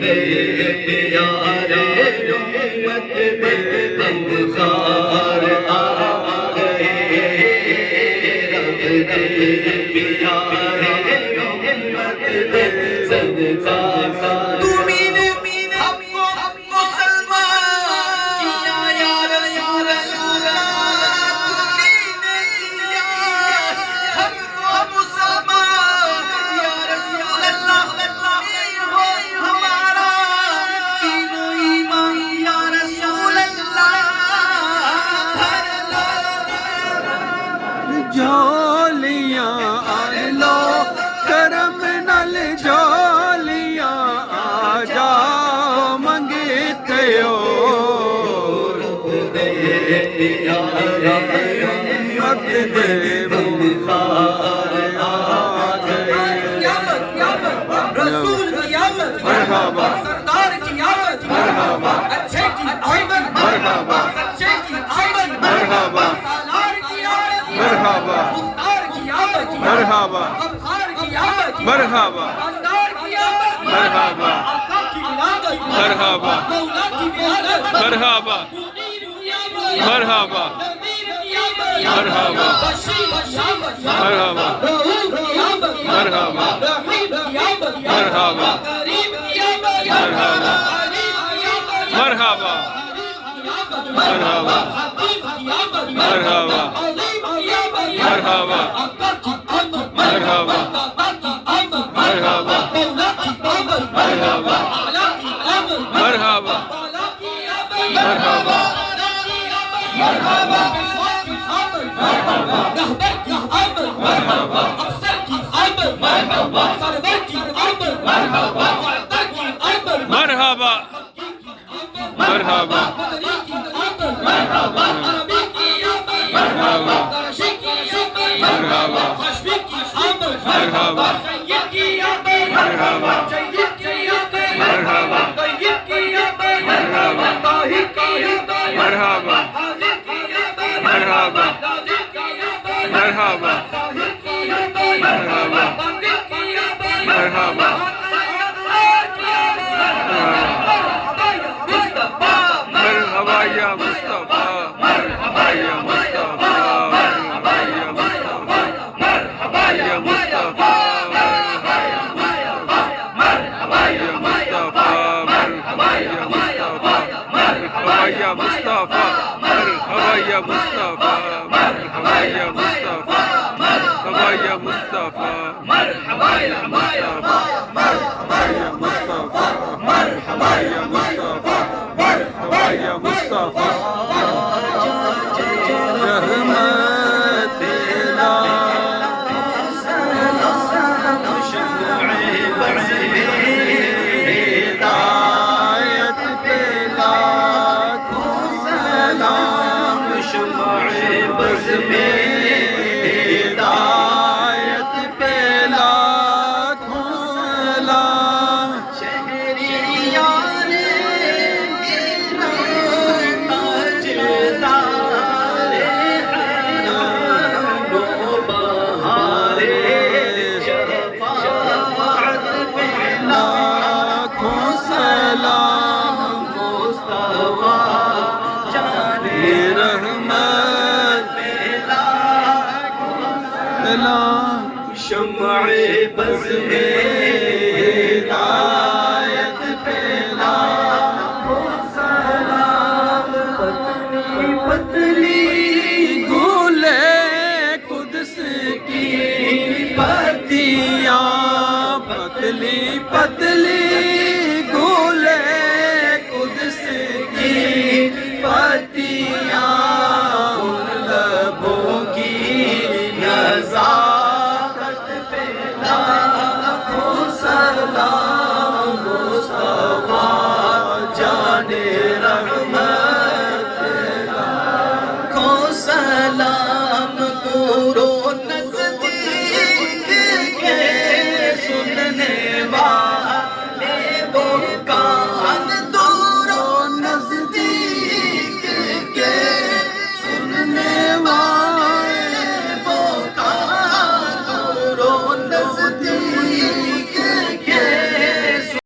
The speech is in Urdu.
پیارے امت دے غمخوار آ گئے رب دے پیارے امت دے صدقہ رسول کی آمد مرحبا سردار کی آمد مرحبا اچھے کی آمد مرحبا سچے کی آمد مرحبا سالار کی آمد مرحبا مختار کی آمد مرحبا غمخوار کی آمد مرحبا اندار کی آمد مرحبا آقا کی ولادت مرحبا مولا کی ولادت مرحبا مرحبا مرحبا بشیر کی آمد مرحبا رؤوف کی آمد مرحبا رحیم کی آمد مرحبا کریم کی آمد مرحبا علیم کی آمد مرحبا مرحبا حکیم کی آمد مرحبا علیم کی آمد مرحبا اکبر کی آمد مرحبا بابا کی آمد مرحبا مولا کی آمد مرحبا اعلیٰ کی آمد مرحبا بالا کی آمد مرحبا مرحبا مرحبا رہبر کی آمد مرحبا افسر کی آمد مرحبا سرور کی آمد مرحبا معطر کی آمد مرحبا مرحبا مدنی کی آمد مرحبا عربی کی آمد مرحبا درشی کی آمد مرحبا حشبی کی آمد مرحبا سید کی آمد مرحبا جید کی آمد مرحبا طیب کی آمد مرحبا طاہر کی آمد مرحبا حاضر کی آمد مرحبا مرحبا مرحبا مرحبا مرحبا یا مصطفیٰ مرحبا یا مصطفیٰ مرحبا یا مصطفیٰ مرحبا یا مصطفیٰ مرحبا یا مصطفیٰ مرحبا یا مصطفیٰ مرحبا یا مصطفیٰ مرحبا یا مصطفیٰ مرحبا یا مصطفیٰ مرحبا یا مصطفیٰ مرحبا یا مصطفیٰ مرحبا یا مصطفیٰ مرحبا یا مصطفیٰ مرحبا یا مصطفیٰ مرحبا یا مصطفیٰ رحمت تیرا ہدایت پہ لاکھوں سلام شمع بز میں ہدایت پہ لاکھوں سلام شہریار ایران تاجدار حرم و بہار شفاعت پہ لاکھوں سلام مصطفیٰ جان رحمت شمع بز میں ہدایت پہ لاکھوں سلام پتلی پتلی گولے قدس کی پتیاں پتلی پتلی گولے قدس کی پتیاں ان لبوں کی نزاکت پہ لاکھوں سلام